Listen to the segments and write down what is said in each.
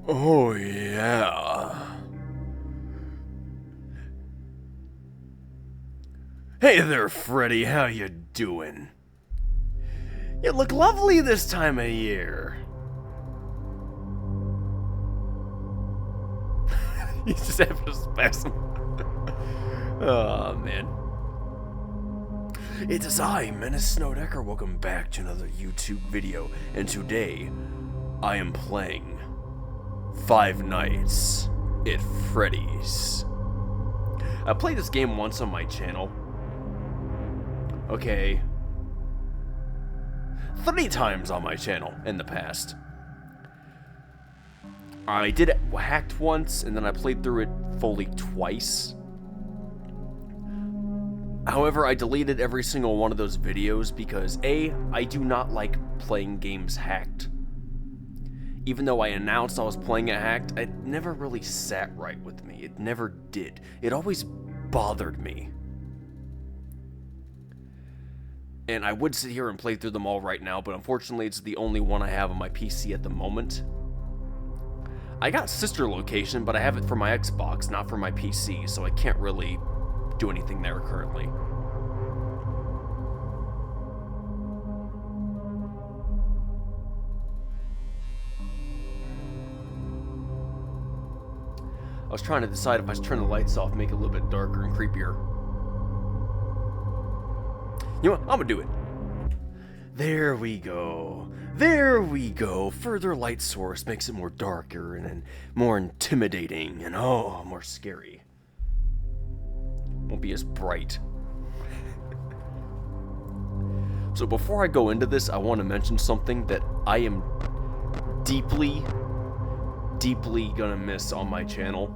Oh, yeah. Hey there, Freddy, how you doing? You look lovely this time of year. He's just having a spasm. Oh, man. It is I, Menace Snowdecker. Welcome back to another YouTube video. And today, I am playing Five Nights at Freddy's. I played this game once on my channel. Okay. 3 times on my channel in the past. I did it hacked once, and then I played through it fully twice. However, I deleted every single one of those videos because A, I do not like playing games hacked. Even though I announced I was playing it hacked, it never really sat right with me. It never did. It always bothered me. And I would sit here and play through them all right now, but unfortunately it's the only one I have on my PC at the moment. I got Sister Location, but I have it for my Xbox, not for my PC, so I can't really do anything there currently. I was trying to decide if I should turn the lights off, make it a little bit darker and creepier. You know what? I'm gonna do it. There we go. There we go. Further light source makes it more darker and more intimidating and more scary. Won't be as bright. So before I go into this, I want to mention something that I am deeply gonna miss on my channel.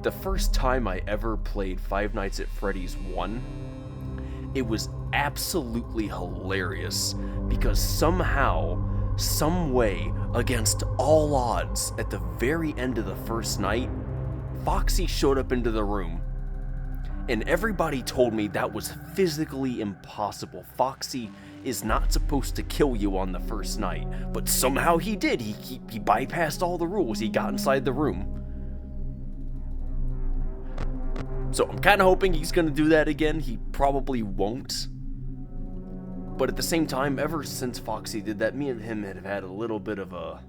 The first time I ever played Five Nights at Freddy's 1, it was absolutely hilarious because somehow, some way, against all odds, at the very end of the first night, Foxy showed up into the room. And everybody told me that was physically impossible. Foxy is not supposed to kill you on the first night, but somehow he did. He bypassed all the rules. He got inside the room. So I'm kind of hoping he's going to do that again. He probably won't. But at the same time, ever since Foxy did that, me and him have had a little bit of a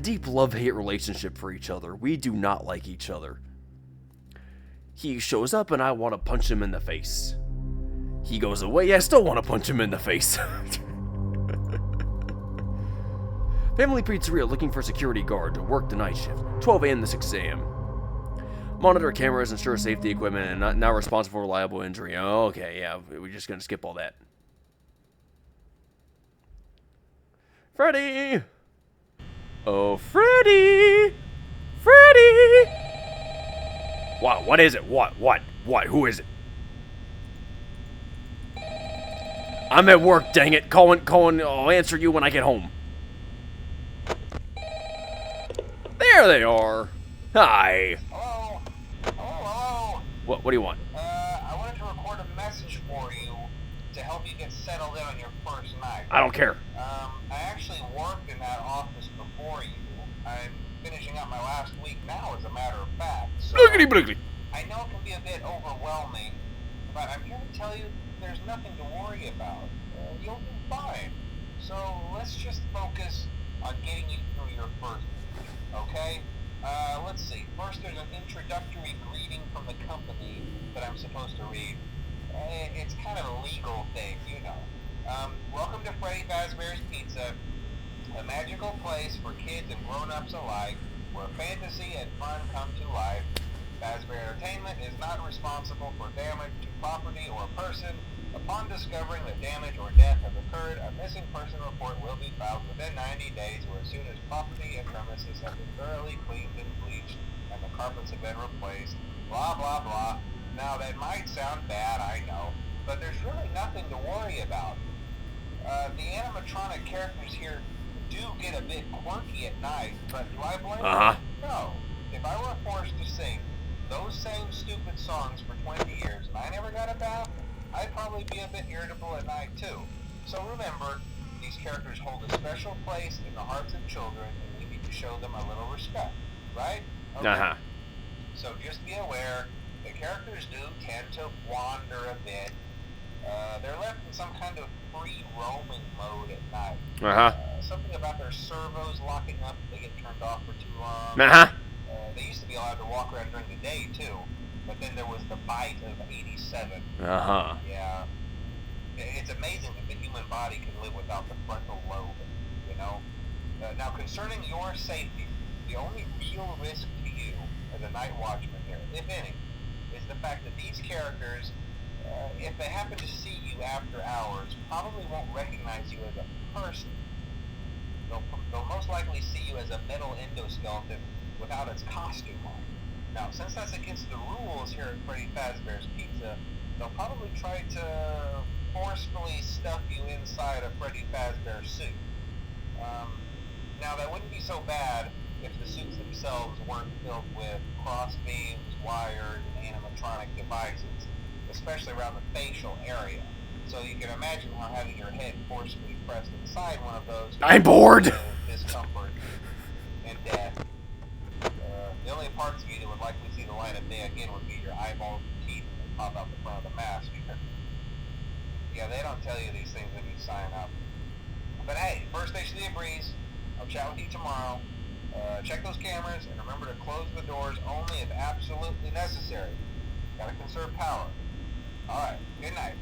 deep love-hate relationship for each other. We do not like each other. He shows up and I want to punch him in the face. He goes away, I still want to punch him in the face. Family Pizzeria looking for security guard to work the night shift, 12 a.m. to 6 a.m. Monitor cameras, ensure safety equipment, and not responsible for reliable injury. Oh, okay, yeah, we're just gonna skip all that. Freddy! Oh, Freddy! Freddy! What is it? What? Who is it? I'm at work, dang it. Colin, I'll answer you when I get home. There they are. Hi. Hello? Hello? What do you want? I wanted to record a message for you to help you get settled in on your first night. I don't care. I actually worked in that office before you. I'm finishing up my last week now, as a matter of fact. So Bliggity bliggity. I know it can be a bit overwhelming, but I'm here to tell you there's nothing to worry about. You'll be fine. So let's just focus on getting you through your first week, okay? Let's see. First, there's an introductory greeting from the company that I'm supposed to read. It's kind of a legal thing, you know. Welcome to Freddy Fazbear's Pizza, a magical place for kids and grown-ups alike, where fantasy and fun come to life. Fazbear Entertainment is not responsible for damage to property or person. Upon discovering that damage or death have occurred, a missing person report will be filed within 90 days or as soon as property and premises have been thoroughly cleaned and bleached and the carpets have been replaced. Blah, blah, blah. Now, that might sound bad, I know, but there's really nothing to worry about. The animatronic characters here do get a bit quirky at night, but do I blame them? No. If I were forced to sing those same stupid songs for 20 years and I never got a bath, I'd probably be a bit irritable at night too. So remember, these characters hold a special place in the hearts of children, and we need to show them a little respect, right? Okay. Uh-huh. So just be aware, the characters do tend to wander a bit. They're left in some kind of free roaming mode at night. Something about their servos locking up if they get turned off for too long. They used to be allowed to walk around during the day too, but then there was the bite of 87. Yeah. It's amazing that the human body can live without the frontal lobe, you know? Now, concerning your safety, the only real risk to you as a night watchman here, if any, is the fact that these characters, if they happen to see you after hours, probably won't recognize you as a person. They'll most likely see you as a metal endoskeleton without its costume on. Now, since that's against the rules here at Freddy Fazbear's Pizza, they'll probably try to forcefully stuff you inside a Freddy Fazbear suit. Now, that wouldn't be so bad if the suits themselves weren't filled with cross beams, wires, and animatronic devices, especially around the facial area. So you can imagine how having your head forcefully pressed inside one of those... I'm bored! ...discomfort and death. The only parts of you that would likely see the light of day again would be your eyeballs and teeth that pop out the front of the mask. Yeah, they don't tell you these things when you sign up. But hey, first station of the breeze. I'll chat with you tomorrow. Check those cameras and remember to close the doors only if absolutely necessary. Gotta conserve power. Alright, good night.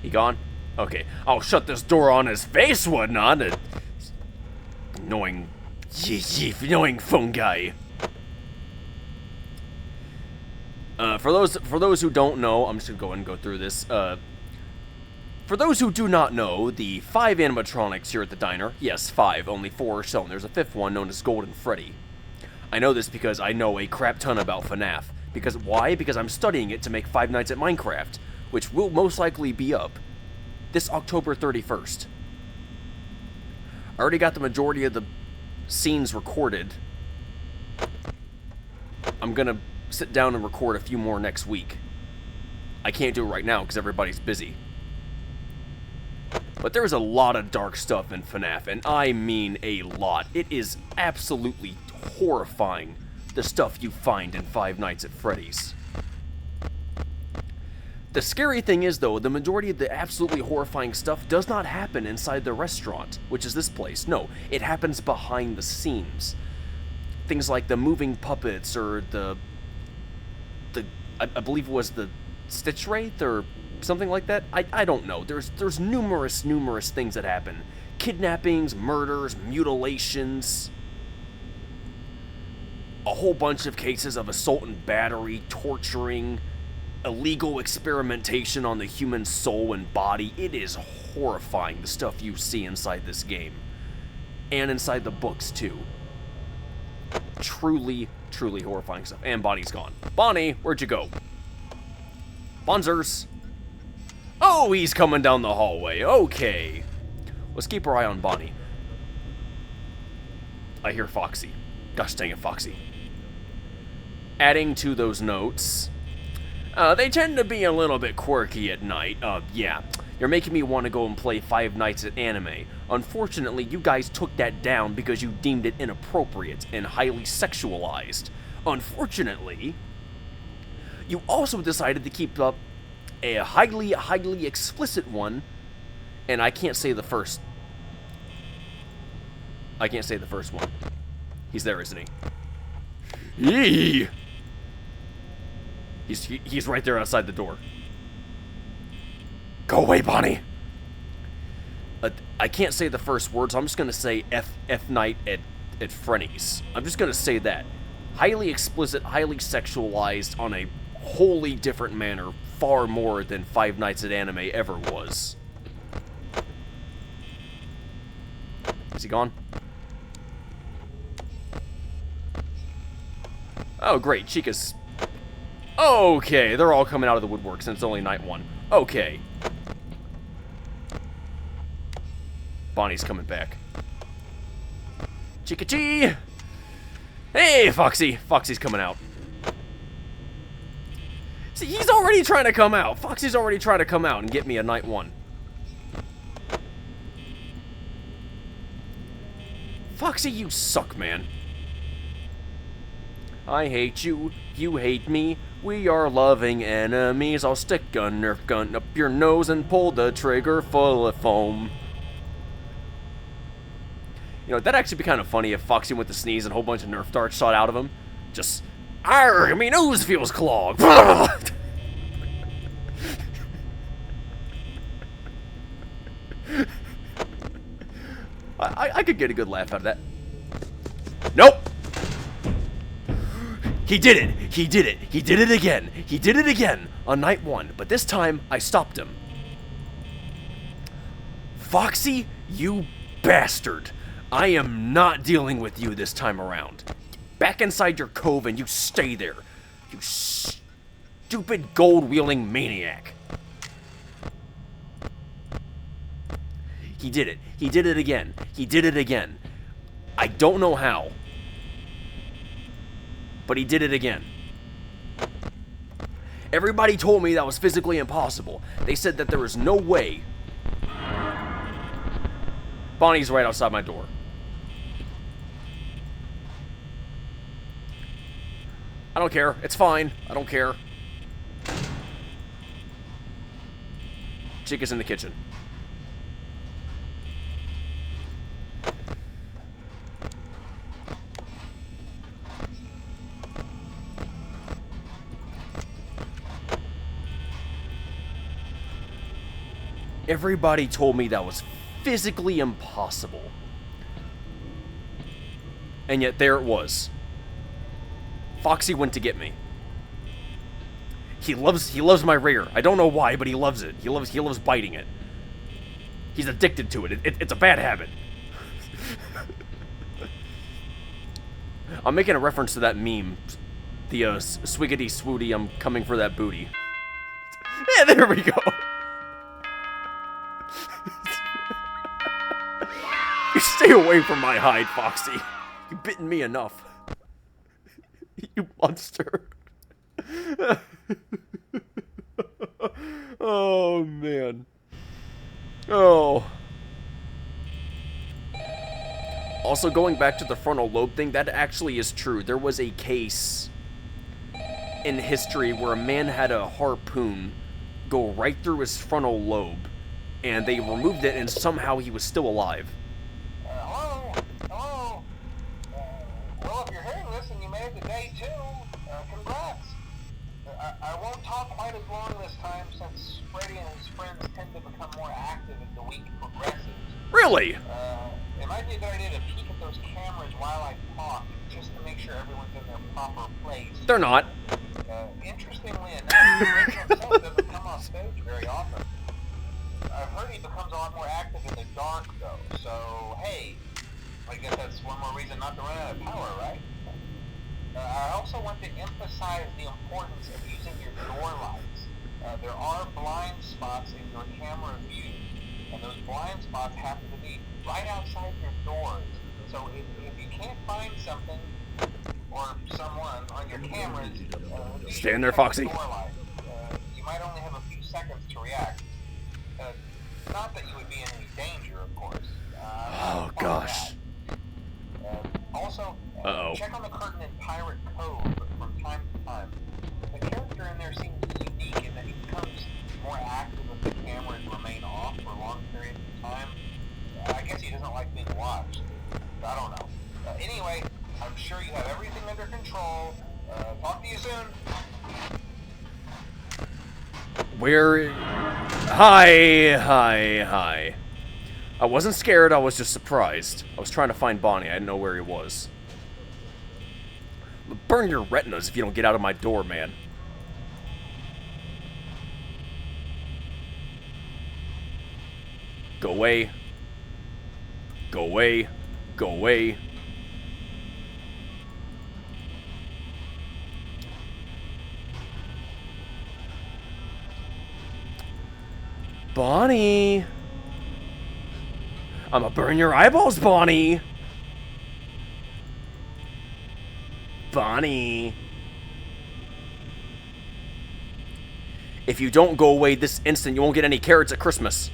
He gone? Okay, I'll shut this door on his face, whatnot. Annoying, annoying phone guy. For those who don't know, I'm just gonna go ahead and go through this. For those who do not know, the 5 animatronics here at the diner, yes, 5, only 4 are shown. There's a 5th one known as Golden Freddy. I know this because I know a crap ton about FNAF. Because why? Because I'm studying it to make Five Nights at Minecraft, which will most likely be up this October 31st. I already got the majority of the scenes recorded. I'm gonna sit down and record a few more next week. I can't do it right now because everybody's busy. But there's a lot of dark stuff in FNAF, and I mean a lot. It is absolutely horrifying, the stuff you find in Five Nights at Freddy's. The scary thing is, though, the majority of the absolutely horrifying stuff does not happen inside the restaurant, which is this place. No, it happens behind the scenes. Things like the moving puppets, or I believe it was the Stitch Wraith, or something like that. I don't know. There's numerous things that happen. Kidnappings, murders, mutilations. A whole bunch of cases of assault and battery, torturing, illegal experimentation on the human soul and body. It is horrifying, the stuff you see inside this game. And inside the books, too. Truly horrifying stuff. And Bonnie's gone. Bonnie, where'd you go? Bonzers. Oh, he's coming down the hallway. Okay. Let's keep our eye on Bonnie. I hear Foxy. Gosh dang it, Foxy. Adding to those notes, they tend to be a little bit quirky at night. Yeah. You're making me want to go and play Five Nights at Anime. Unfortunately, you guys took that down because you deemed it inappropriate and highly sexualized. Unfortunately, you also decided to keep up a highly explicit one, and I can't say the first. I can't say the first one. He's there, isn't he? Yee! He's right there outside the door. Go away, Bonnie! I can't say the first words, so I'm just gonna say F Night at Freddys. I'm just gonna say that. Highly explicit, highly sexualized on a wholly different manner, far more than Five Nights at Anime ever was. Is he gone? Oh, great, Chica's... Okay, they're all coming out of the woodwork since it's only night 1. Okay. Bonnie's coming back. Chica-chee! Hey, Foxy! Foxy's coming out. See, he's already trying to come out. Foxy's already trying to come out and get me a night 1. Foxy, you suck, man. I hate you, you hate me, we are loving enemies. I'll stick a Nerf gun up your nose and pull the trigger full of foam. You know, that'd actually be kind of funny if Foxy went to sneeze and a whole bunch of Nerf darts shot out of him. Just, arr, me nose feels clogged. I could get a good laugh out of that. Nope! He did it! He did it! He did it again! He did it again on night 1, but this time I stopped him. Foxy, you bastard! I am not dealing with you this time around. Back inside your cove and you stay there. You stupid gold-wielding maniac. He did it. He did it again. He did it again. I don't know how. But he did it again. Everybody told me that was physically impossible. They said that there was no way. Bonnie's right outside my door. I don't care. It's fine. I don't care. Chica's in the kitchen. Everybody told me that was physically impossible. And yet there it was. Foxy went to get me. He loves my rear. I don't know why, but he loves it. He loves biting it. He's addicted to it. It's a bad habit. I'm making a reference to that meme. The swiggity swooty, I'm coming for that booty. Yeah, there we go. You stay away from my hide, Foxy. You've bitten me enough. You monster. Oh, man. Oh. Also, going back to the frontal lobe thing, that actually is true. There was a case in history where a man had a harpoon go right through his frontal lobe, and they removed it, and somehow he was still alive. Hello? Hello? Well, if you're hearing this and you made it to day 2, congrats. I won't talk quite as long this time since Freddy and his friends tend to become more active as the week progresses. Really? It might be a good idea to peek at those cameras while I talk, just to make sure everyone's in their proper place. They're not. Interestingly enough, Rachel himself doesn't come off stage very often. I've heard he becomes a lot more active in the dark, though, so hey, I guess that's one more reason not to run out of power, right? I also want to emphasize the importance of using your door lights. There are blind spots in your camera view, and those blind spots happen to be right outside your doors. So if you can't find something or someone on your cameras, stand there, Foxy. Door light. You might only have a few seconds to react. Not that you would be in any danger, of course. Oh, gosh. Also, check on the curtain in Pirate Cove from time to time. The character in there seems unique in that he becomes more active if the cameras remain off for long periods of time. I guess he doesn't like being watched. I don't know. Anyway, I'm sure you have everything under control. Talk to you soon. Where? Hi. I wasn't scared, I was just surprised. I was trying to find Bonnie, I didn't know where he was. Burn your retinas if you don't get out of my door, man. Go away. Go away. Go away. Bonnie! I'ma burn your eyeballs, Bonnie! Bonnie! If you don't go away this instant, you won't get any carrots at Christmas.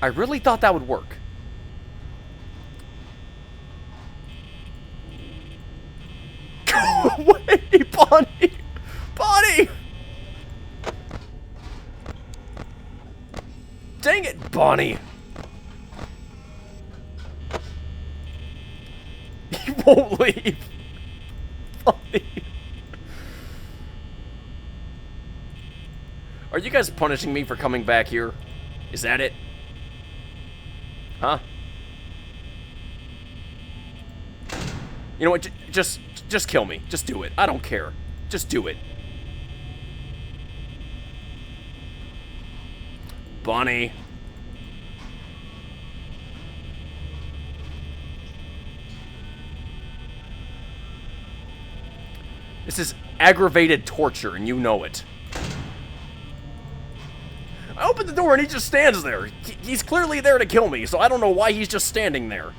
I really thought that would work. Go away, Bonnie! Bonnie! Dang it, Bonnie! He won't leave. Bonnie. Are you guys punishing me for coming back here? Is that it? Huh? You know what? Just kill me. Just do it. I don't care. Just do it. Bonnie. This is aggravated torture, and you know it. I open the door and he just stands there. He's clearly there to kill me, so I don't know why he's just standing there.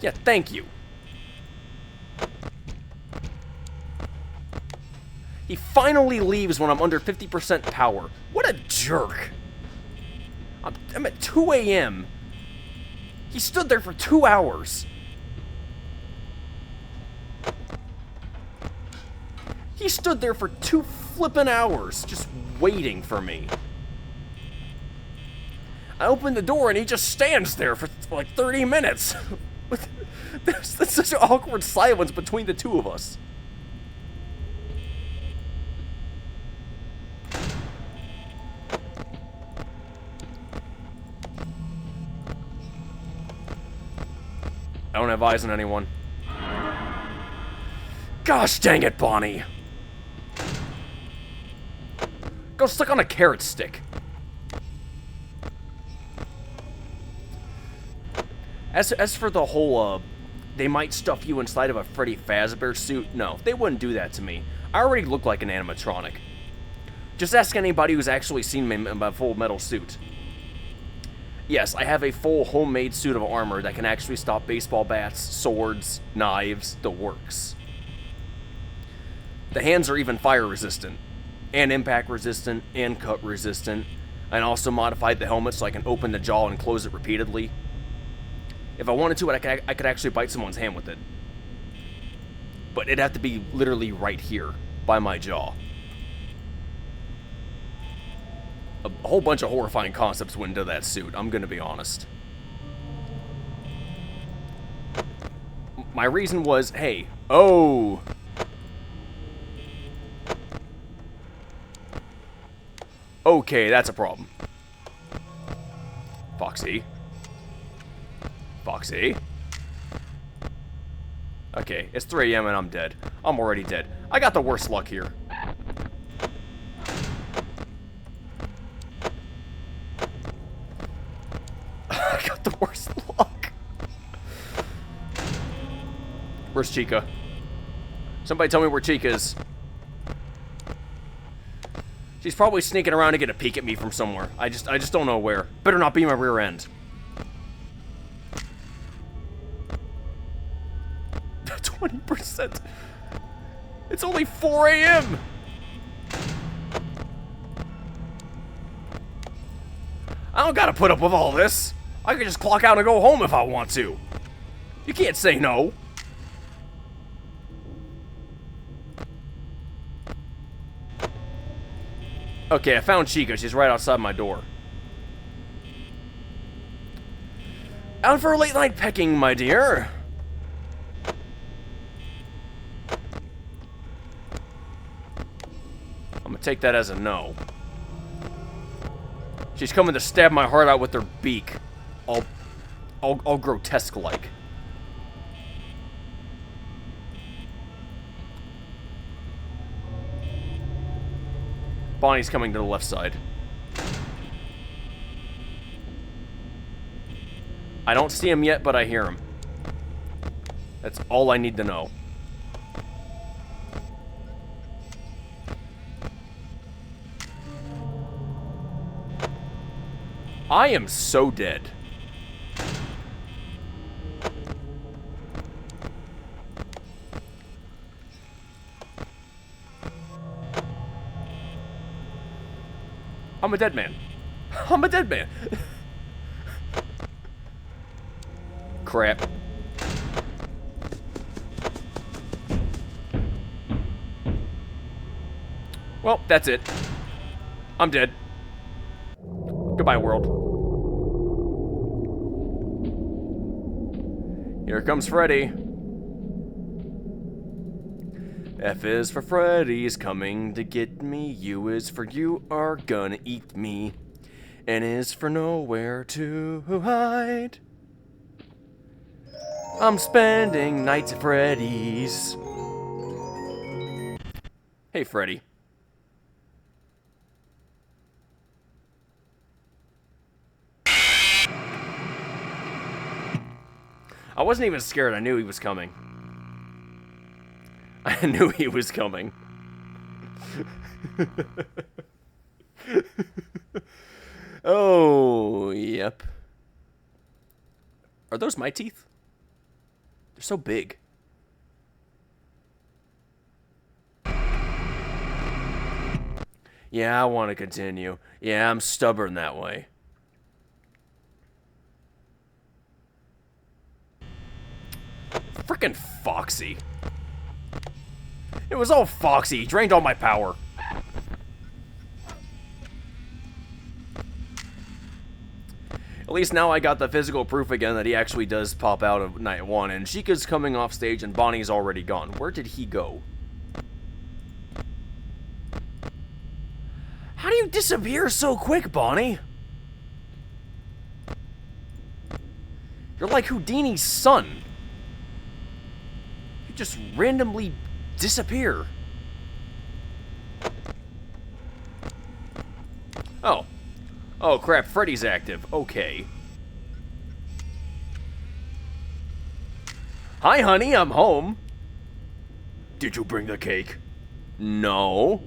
Yeah, thank you. He finally leaves when I'm under 50% power. What a jerk. I'm at 2 a.m. He stood there for 2 hours. He stood there for 2 flippin' hours just waiting for me. I open the door and he just stands there for like 30 minutes. There's such an awkward silence between the two of us. I don't have eyes on anyone. Gosh dang it, Bonnie. Go stuck on a carrot stick. As for the whole, they might stuff you inside of a Freddy Fazbear suit, no, they wouldn't do that to me. I already look like an animatronic. Just ask anybody who's actually seen me in my full metal suit. Yes, I have a full homemade suit of armor that can actually stop baseball bats, swords, knives, the works. The hands are even fire resistant, and impact resistant, and cut resistant. And also modified the helmet so I can open the jaw and close it repeatedly. If I wanted to, I could actually bite someone's hand with it. But it'd have to be literally right here, by my jaw. A whole bunch of horrifying concepts went into that suit, I'm gonna be honest. My reason was, hey, oh. Okay, that's a problem. Foxy. Foxy. Okay, it's 3 a.m. and I'm dead. I'm already dead. I got the worst luck here. I got the worst luck. Where's Chica? Somebody tell me where Chica is. She's probably sneaking around to get a peek at me from somewhere. I just don't know where. Better not be my rear end. 20%. It's only 4 a.m. I don't gotta put up with all this. I could just clock out and go home if I want to. You can't say no. Okay, I found Chica. She's right outside my door. Out for a late night pecking, my dear. I'm gonna take that as a no. She's coming to stab my heart out with her beak. All grotesque-like. Bonnie's coming to the left side. I don't see him yet, but I hear him. That's all I need to know. I am so dead. I'm a dead man. I'm a dead man. Crap. Well, that's it. I'm dead. Goodbye, world. Here comes Freddy. F is for Freddy's coming to get me. U is for you are gonna eat me. N is for nowhere to hide. I'm spending nights at Freddy's. Hey, Freddy. I wasn't even scared. I knew he was coming. I knew he was coming. Oh, yep. Are those my teeth? They're so big. Yeah, I want to continue. Yeah, I'm stubborn that way. Frickin' Foxy. It was all Foxy. He drained all my power. At least now I got the physical proof again that he actually does pop out of night one. And Chica's coming off stage and Bonnie's already gone. Where did he go? How do you disappear so quick, Bonnie? You're like Houdini's son. You just randomly disappear. Oh. Oh, crap. Freddy's active. Okay. Hi, honey. I'm home. Did you bring the cake? No.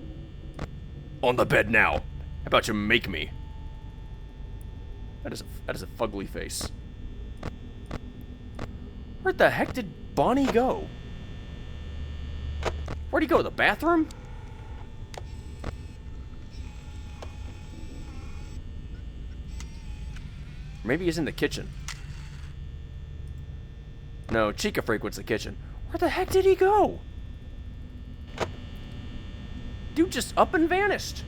On the bed now. How about you make me? That is a fugly face. Where the heck did Bonnie go? Where'd he go? The bathroom? Maybe he's in the kitchen. No, Chica frequents the kitchen. Where the heck did he go? Dude just up and vanished.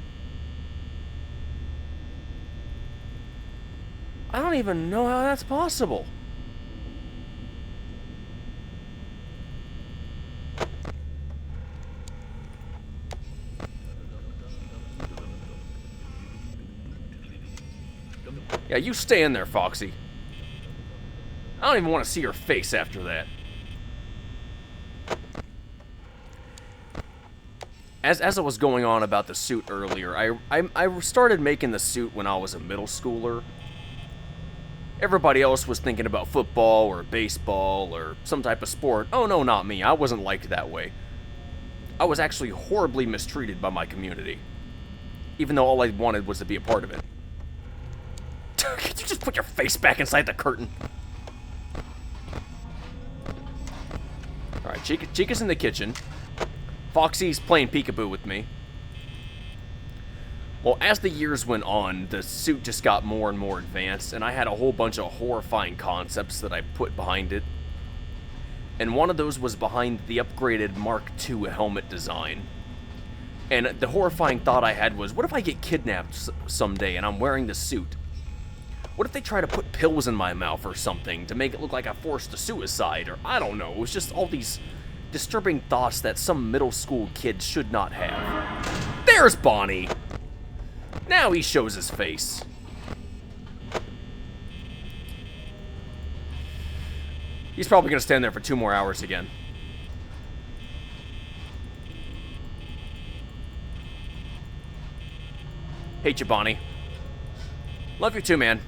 I don't even know how that's possible. Yeah, you stay in there, Foxy. I don't even want to see your face after that. As I was going on about the suit earlier, I started making the suit when I was a middle schooler. Everybody else was thinking about football or baseball or some type of sport. Oh no, not me. I wasn't liked that way. I was actually horribly mistreated by my community. Even though all I wanted was to be a part of it. Could you just put your face back inside the curtain? Alright, Chica's in the kitchen. Foxy's playing peekaboo with me. Well, as the years went on, the suit just got more and more advanced, and I had a whole bunch of horrifying concepts that I put behind it. And one of those was behind the upgraded Mark II helmet design. And the horrifying thought I had was, what if I get kidnapped someday and I'm wearing the suit? What if they try to put pills in my mouth or something to make it look like I forced a suicide? Or I don't know, it was just all these disturbing thoughts that some middle school kid should not have. There's Bonnie! Now he shows his face. He's probably gonna stand there for 2 more hours again. Hate you, Bonnie. Love you too, man.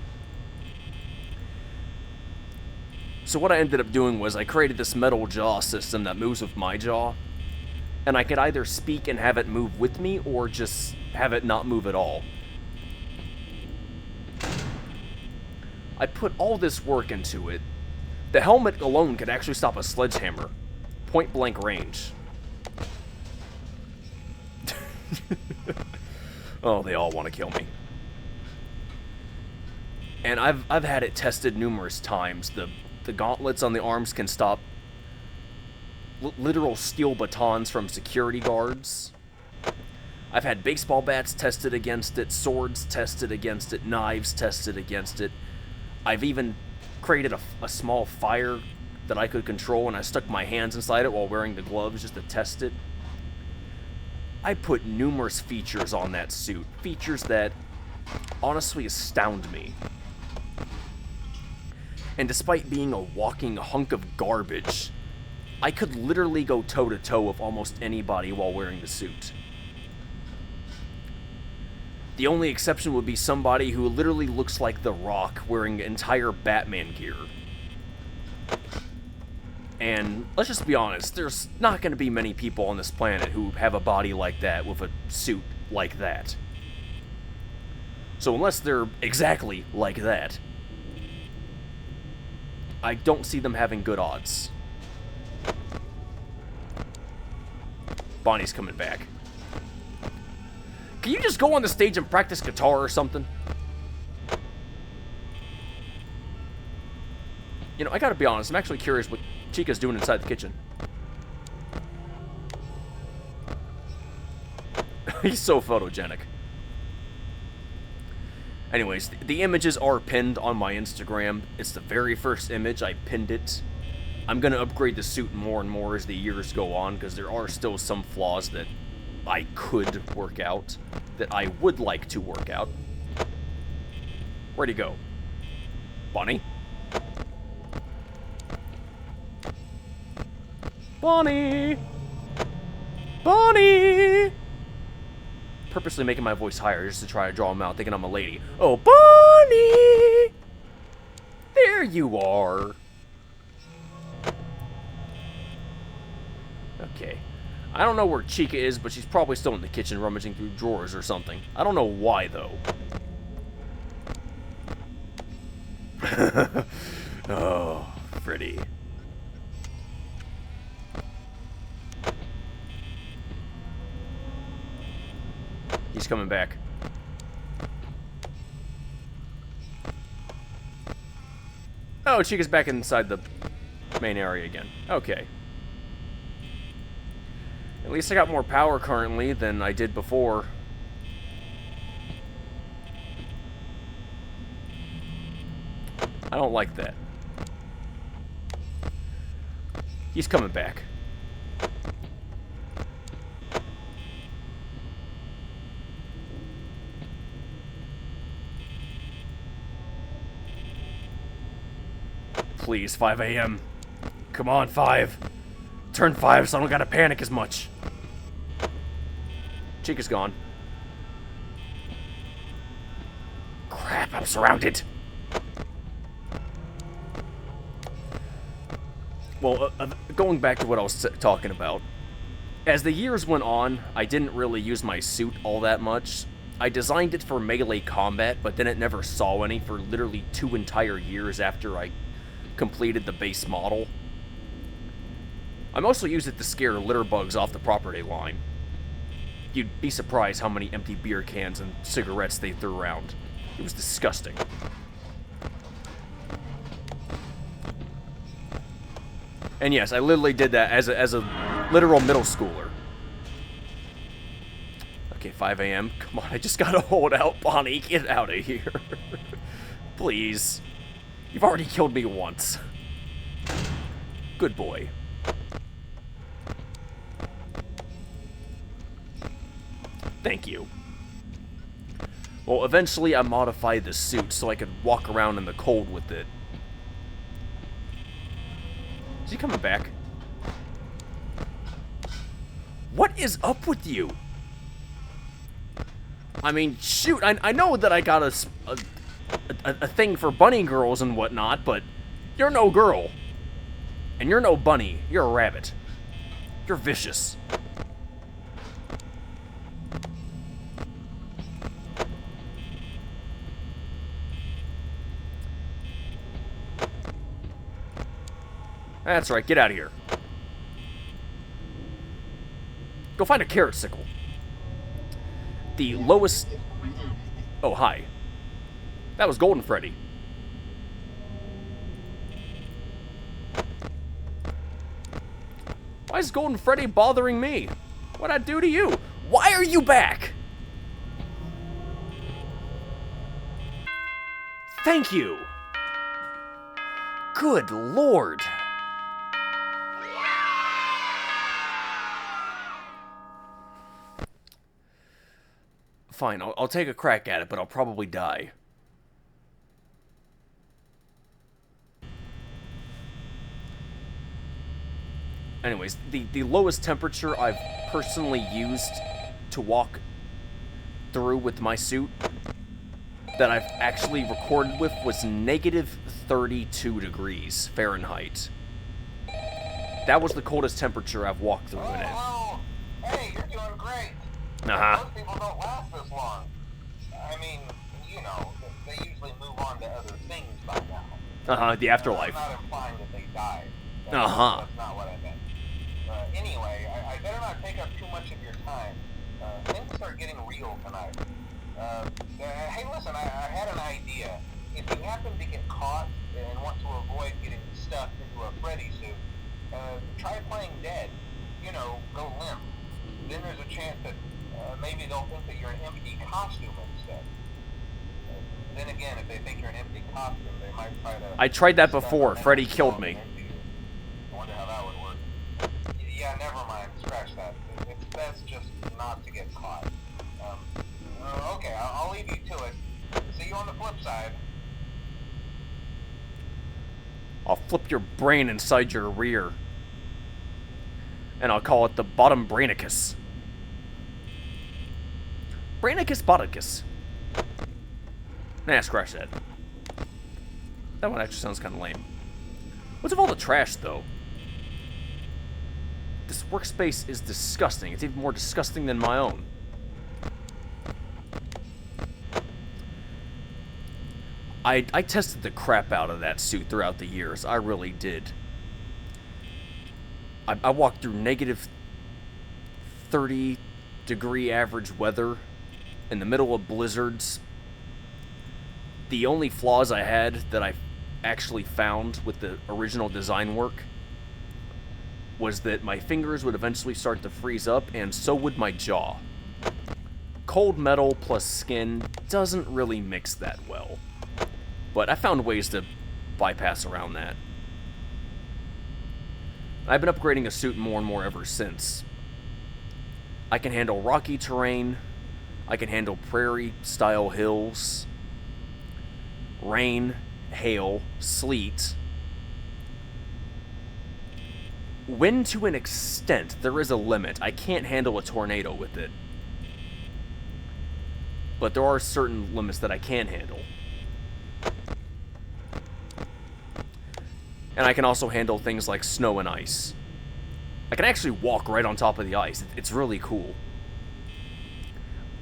So what I ended up doing was I created this metal jaw system that moves with my jaw. And I could either speak and have it move with me, or just have it not move at all. I put all this work into it. The helmet alone could actually stop a sledgehammer. Point blank range. Oh, they all want to kill me. And I've had it tested numerous times. The gauntlets on the arms can stop literal steel batons from security guards. I've had baseball bats tested against it, swords tested against it, knives tested against it. I've even created a small fire that I could control, and I stuck my hands inside it while wearing the gloves just to test it. I put numerous features on that suit, features that honestly astound me. And despite being a walking hunk of garbage, I could literally go toe-to-toe with almost anybody while wearing the suit. The only exception would be somebody who literally looks like The Rock wearing entire Batman gear. And let's just be honest, there's not going to be many people on this planet who have a body like that with a suit like that. So unless they're exactly like that, I don't see them having good odds. Bonnie's coming back. Can you just go on the stage and practice guitar or something? You know, I gotta be honest, I'm actually curious what Chica's doing inside the kitchen. He's so photogenic. Anyways, the images are pinned on my Instagram. It's the very first image. I pinned it. I'm going to upgrade the suit more and more as the years go on, because there are still some flaws that I could work out, that I would like to work out. Where'd he go? Bonnie? Bonnie! Bonnie! Purposely making my voice higher just to try to draw him out, thinking I'm a lady. Oh, Bonnie! There you are. Okay. I don't know where Chica is, but she's probably still in the kitchen rummaging through drawers or something. I don't know why, though. Oh, Freddy. He's coming back. Oh, Chica's back inside the main area again. Okay. At least I got more power currently than I did before. I don't like that. He's coming back. Please, 5 a.m. Come on, 5. Turn 5 so I don't gotta panic as much. Chica's gone. Crap, I'm surrounded. Well, going back to what I was talking about. As the years went on, I didn't really use my suit all that much. I designed it for melee combat, but then it never saw any for literally 2 entire years after I completed the base model. I mostly used it to scare litter bugs off the property line. You'd be surprised how many empty beer cans and cigarettes they threw around. It was disgusting. And yes, I literally did that as a literal middle schooler. Okay, 5 a.m. Come on, I just gotta hold out, Bonnie. Get out of here. Please. You've already killed me once. Good boy. Thank you. Well, eventually I modified the suit so I could walk around in the cold with it. Is he coming back? What is up with you? I mean, shoot, I know that I got a thing for bunny girls and whatnot, but you're no girl. And you're no bunny. You're a rabbit. You're vicious. That's right, get out of here. Go find a carrot sickle. The lowest... Oh, hi. That was Golden Freddy. Why is Golden Freddy bothering me? What'd I do to you? Why are you back? Thank you. Good Lord. Fine, I'll take a crack at it, but I'll probably die. Anyways, the lowest temperature I've personally used to walk through with my suit that I've actually recorded with was negative 32 degrees Fahrenheit. That was the coldest temperature I've walked through in it. Oh, hey, you're doing great. Uh-huh. Most people don't last this long. I mean, you know, they usually move on to other things by now. Uh-huh, the afterlife. I'm not implying that they died. Uh-huh. That's not what I meant. Anyway, I better not take up too much of your time. Things start getting real tonight. Hey, listen, I had an idea. If you happen to get caught and want to avoid getting stuffed into a Freddy suit, try playing dead. You know, go limp. Then there's a chance that maybe they'll think that you're an empty costume instead. Then again, if they think you're an empty costume, they might try to... I tried that before. Freddy killed me. I wonder how that would work. Yeah, never mind. Scratch that. It's best just not to get caught. Okay, I'll leave you to it. See you on the flip side. I'll flip your brain inside your rear. And I'll call it the bottom brainicus. Brainicus boticus. Nah, scratch that. That one actually sounds kind of lame. What's with all the trash, though? This workspace is disgusting. It's even more disgusting than my own. I tested the crap out of that suit throughout the years. I really did. I walked through negative 30-degree average weather in the middle of blizzards. The only flaws I had that I actually found with the original design work was that my fingers would eventually start to freeze up, and so would my jaw. Cold metal plus skin doesn't really mix that well, but I found ways to bypass around that. I've been upgrading a suit more and more ever since. I can handle rocky terrain, I can handle prairie-style hills, rain, hail, sleet. Wind to an extent, there is a limit. I can't handle a tornado with it. But there are certain limits that I can handle. And I can also handle things like snow and ice. I can actually walk right on top of the ice. It's really cool.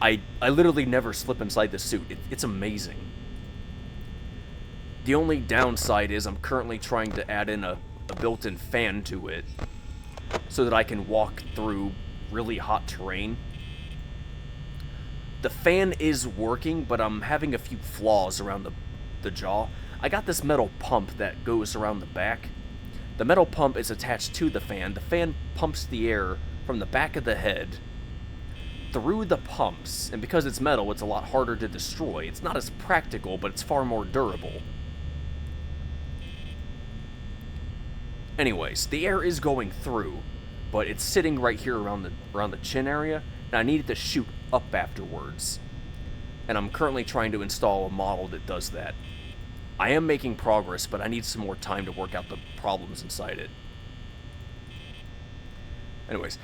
I literally never slip inside the suit. It's amazing. The only downside is I'm currently trying to add in a built-in fan to it so that I can walk through really hot terrain. The fan is working, but I'm having a few flaws around the jaw. I got this metal pump that goes around the back. The metal pump is attached to the fan. The fan pumps the air from the back of the head through the pumps, and because it's metal, it's a lot harder to destroy. It's not as practical, but it's far more durable. Anyways, the air is going through, but it's sitting right here around the chin area, and I needed to shoot up afterwards. And I'm currently trying to install a model that does that. I am making progress, but I need some more time to work out the problems inside it. Anyways,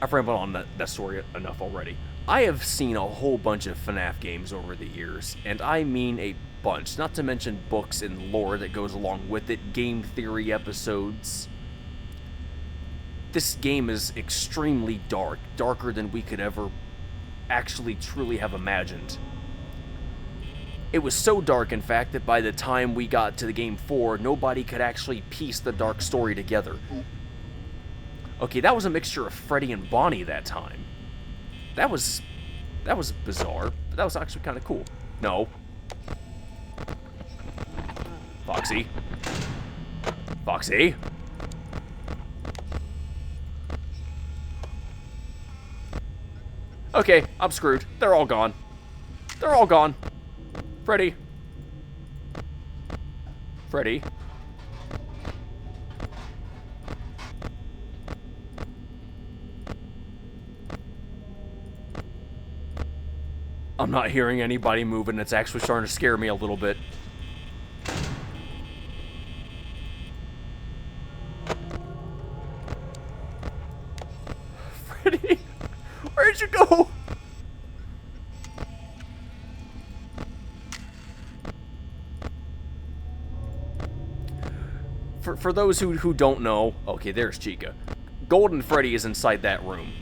I've rambled on that story enough already. I have seen a whole bunch of FNAF games over the years, and I mean a bunch, not to mention books and lore that goes along with it, game theory episodes. This game is extremely dark, darker than we could ever actually truly have imagined. It was so dark, in fact, that by the time we got to the game 4, nobody could actually piece the dark story together. Okay, that was a mixture of Freddy and Bonnie that time. That was bizarre, but that was actually kind of cool. No. Foxy. Foxy. Okay, I'm screwed. They're all gone. They're all gone. Freddy. Freddy. I'm not hearing anybody moving. It's actually starting to scare me a little bit. Freddy, where'd you go? For those who don't know, okay, there's Chica. Golden Freddy is inside that room.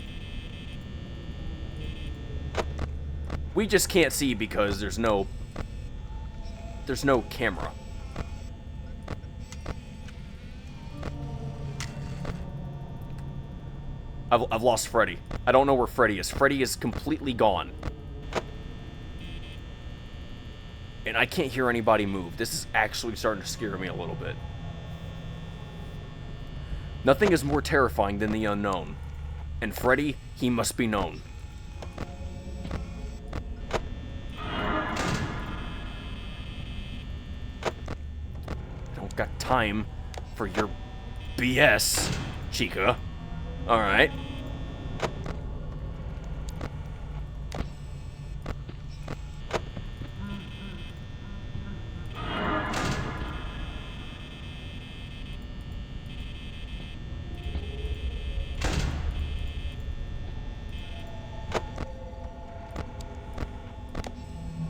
We just can't see because there's no camera. I've lost Freddy. I don't know where Freddy is. Freddy is completely gone. And I can't hear anybody move. This is actually starting to scare me a little bit. Nothing is more terrifying than the unknown. And Freddy, he must be known. I don't got time for your BS, Chica. Alright.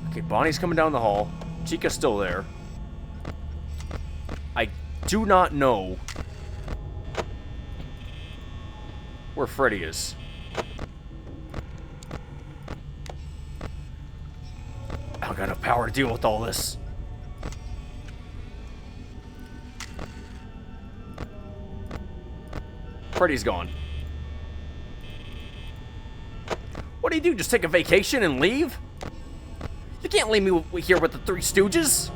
Okay, Bonnie's coming down the hall. Chica's still there. I do not know where Freddy is. I don't got enough power to deal with all this. Freddy's gone. What do you do? Just take a vacation and leave? You can't leave me here with the Three Stooges.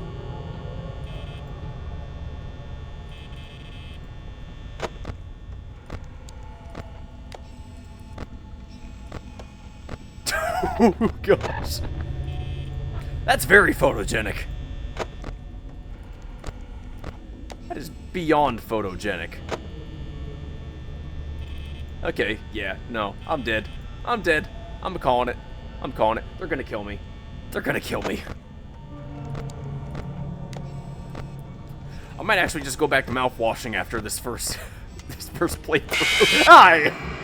Oh, gosh. That's very photogenic. That is beyond photogenic. Okay, yeah, no, I'm dead. I'm dead. I'm calling it. I'm calling it. They're gonna kill me. They're gonna kill me. I might actually just go back to mouthwashing after this first playthrough. Hi!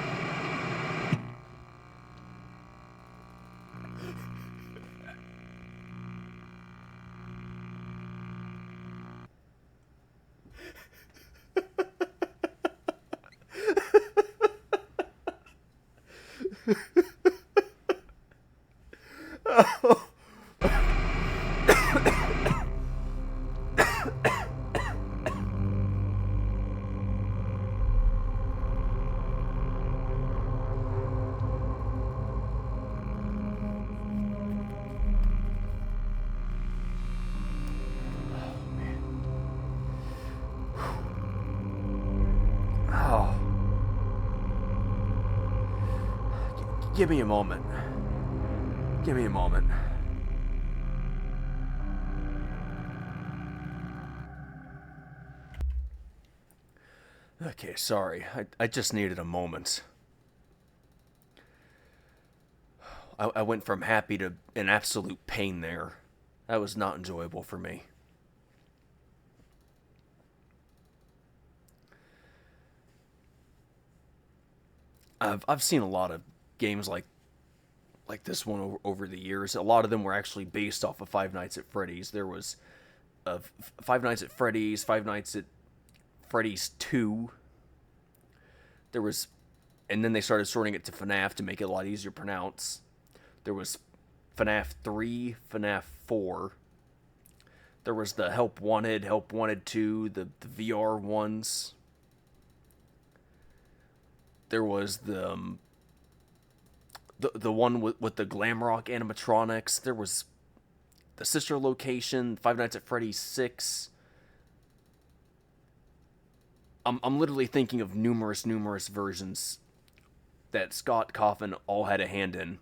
Give me a moment. Give me a moment. Okay, sorry. I just needed a moment. I went from happy to an absolute pain there. That was not enjoyable for me. I've seen a lot of games like this one over the years. A lot of them were actually based off of Five Nights at Freddy's. There was Five Nights at Freddy's, Five Nights at Freddy's 2. There was, and then they started sorting it to FNAF to make it a lot easier to pronounce. There was FNAF 3, FNAF 4. There was the Help Wanted 2, the VR ones. There was the one with the glam rock animatronics. There was the sister location, Five Nights at Freddy's 6. I'm literally thinking of numerous versions that Scott Coffin all had a hand in.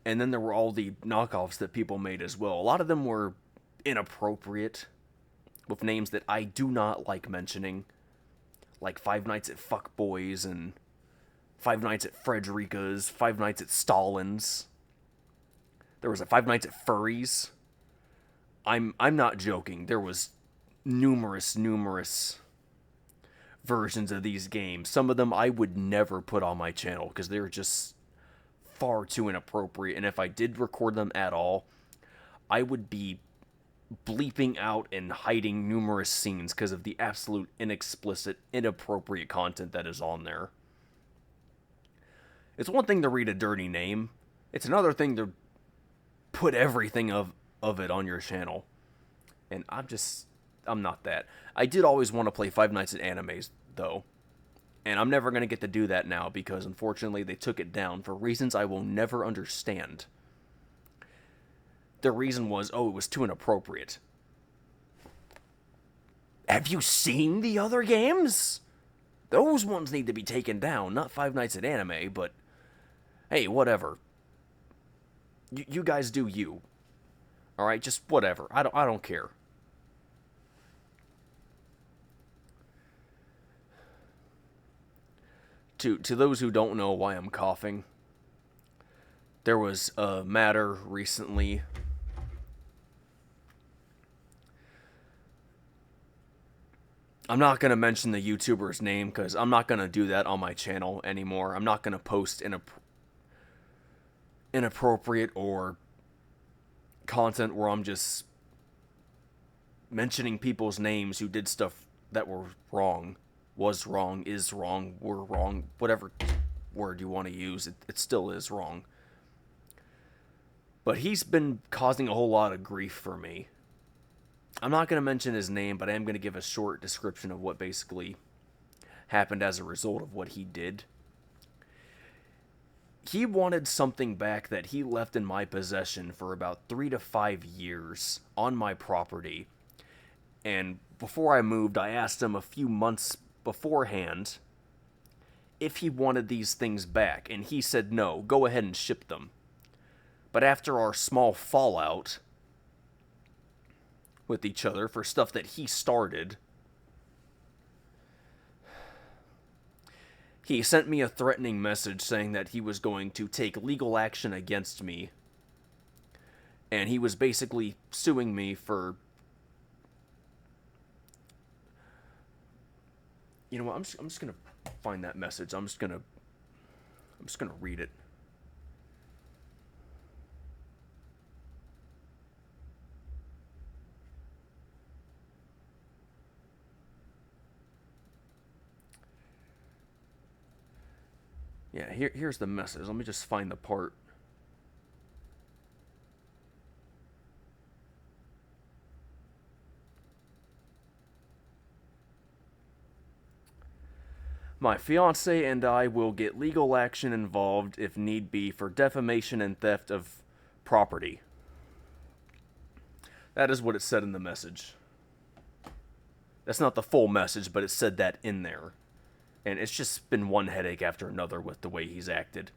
And then there were all the knockoffs that people made as well. A lot of them were inappropriate, with names that I do not like mentioning, like Five Nights at Fuck Boys and Five Nights at Frederica's, Five Nights at Stalin's. There was a Five Nights at Furry's. I'm not joking. There was numerous versions of these games. Some of them I would never put on my channel because they're just far too inappropriate. And if I did record them at all, I would be bleeping out and hiding numerous scenes because of the absolute inexplicit, inappropriate content that is on there. It's one thing to read a dirty name. It's another thing to put everything of it on your channel. And I'm not that. I did always want to play Five Nights at Animes, though. And I'm never going to get to do that now because, unfortunately, they took it down for reasons I will never understand. The reason was, it was too inappropriate. Have you seen the other games? Those ones need to be taken down, not Five Nights at Anime, but hey, whatever. You guys do you. Alright, just whatever. I don't care. To those who don't know why I'm coughing, there was a matter recently. I'm not going to mention the YouTuber's name because I'm not going to do that on my channel anymore. I'm not going to post inappropriate or content where I'm just mentioning people's names who did stuff that were wrong, was wrong, is wrong, were wrong, whatever word you want to use, it still is wrong. But he's been causing a whole lot of grief for me. I'm not going to mention his name, but I am going to give a short description of what basically happened as a result of what he did. He wanted something back that he left in my possession for about 3 to 5 years on my property. And before I moved, I asked him a few months beforehand if he wanted these things back, and he said no, go ahead and ship them. But after our small fallout with each other for stuff that he started, he sent me a threatening message saying that he was going to take legal action against me. And he was basically suing me for... You know what, I'm just gonna find that message. I'm just gonna read it. Yeah, here's the message. Let me just find the part. My fiancé and I will get legal action involved if need be for defamation and theft of property. That is what it said in the message. That's not the full message, but it said that in there. And it's just been one headache after another with the way he's acted.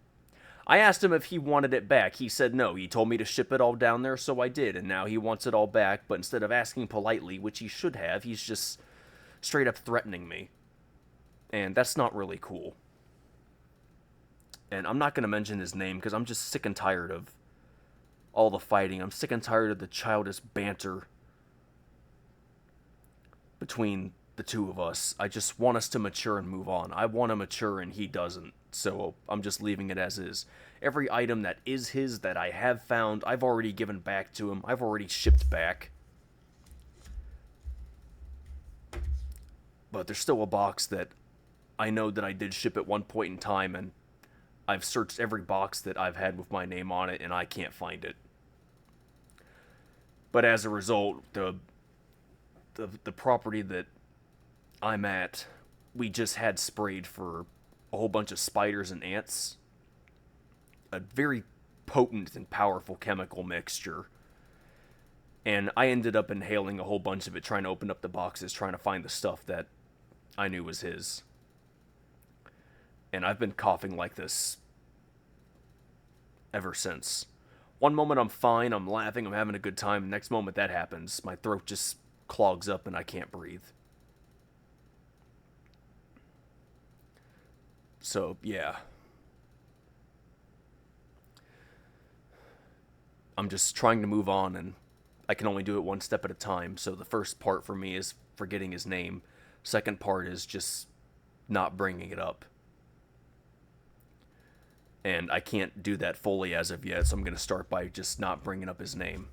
I asked him if he wanted it back. He said no. He told me to ship it all down there, so I did. And now he wants it all back, but instead of asking politely, which he should have, he's just straight up threatening me. And that's not really cool. And I'm not going to mention his name because I'm just sick and tired of all the fighting. I'm sick and tired of the childish banter between the two of us. I just want us to mature and move on. I want to mature and he doesn't. So I'm just leaving it as is. Every item that is his that I have found, I've already given back to him. I've already shipped back. But there's still a box that I know that I did ship at one point in time, and I've searched every box that I've had with my name on it, and I can't find it. But as a result, the property that I'm at, we just had sprayed for a whole bunch of spiders and ants. A very potent and powerful chemical mixture. And I ended up inhaling a whole bunch of it, trying to open up the boxes, trying to find the stuff that I knew was his. And I've been coughing like this ever since. One moment I'm fine, I'm laughing, I'm having a good time. The next moment that happens, my throat just clogs up and I can't breathe. So, yeah. I'm just trying to move on, and I can only do it one step at a time. So the first part for me is forgetting his name. Second part is just not bringing it up. And I can't do that fully as of yet, so I'm going to start by just not bringing up his name.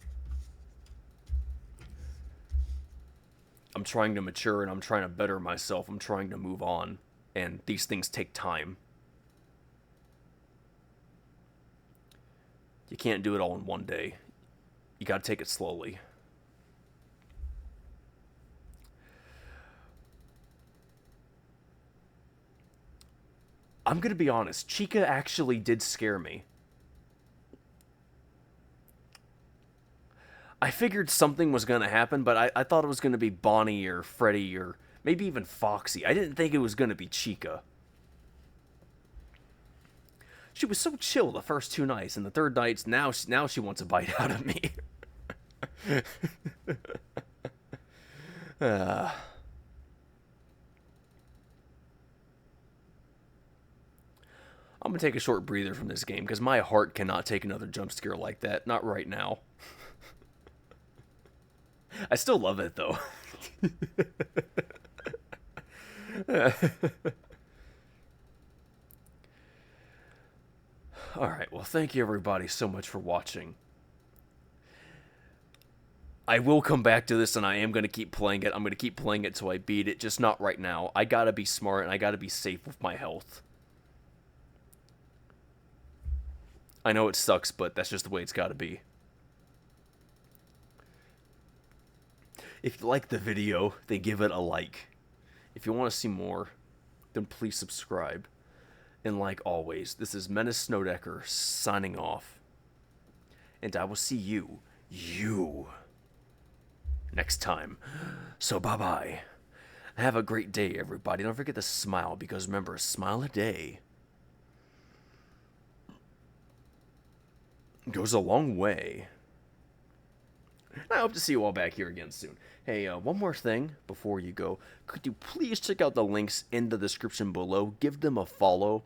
I'm trying to mature and I'm trying to better myself. I'm trying to move on. And these things take time. You can't do it all in one day. You gotta take it slowly. I'm gonna be honest, Chica actually did scare me. I figured something was gonna happen, but I thought it was gonna be Bonnie or Freddy or maybe even Foxy. I didn't think it was gonna be Chica. She was so chill the first 2 nights, and the third night, now she wants a bite out of me. I'm gonna take a short breather from this game, because my heart cannot take another jump scare like that. Not right now. I still love it, though. Alright, well, thank you everybody so much for watching. I will come back to this, and I am going to keep playing it. I'm going to keep playing it till I beat it, just not right now. I gotta be smart, and I gotta be safe with my health. I know it sucks, but that's just the way it's gotta be. If you like the video, then give it a like. If you want to see more, then please subscribe. And like always, this is Menace Snowdecker signing off. And I will see you next time. So bye-bye. Have a great day, everybody. Don't forget to smile, because remember, a smile a day goes a long way. I hope to see you all back here again soon. Hey, one more thing before you go. Could you please check out the links in the description below? Give them a follow.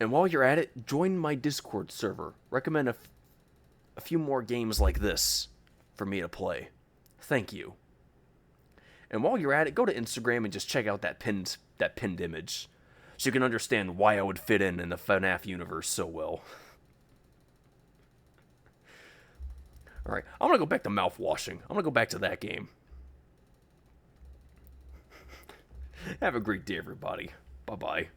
And while you're at it, join my Discord server. Recommend a few more games like this for me to play. Thank you. And while you're at it, go to Instagram and just check out that pinned image, so you can understand why I would fit in the FNAF universe so well. Alright, I'm gonna go back to mouthwashing. I'm gonna go back to that game. Have a great day, everybody. Bye-bye.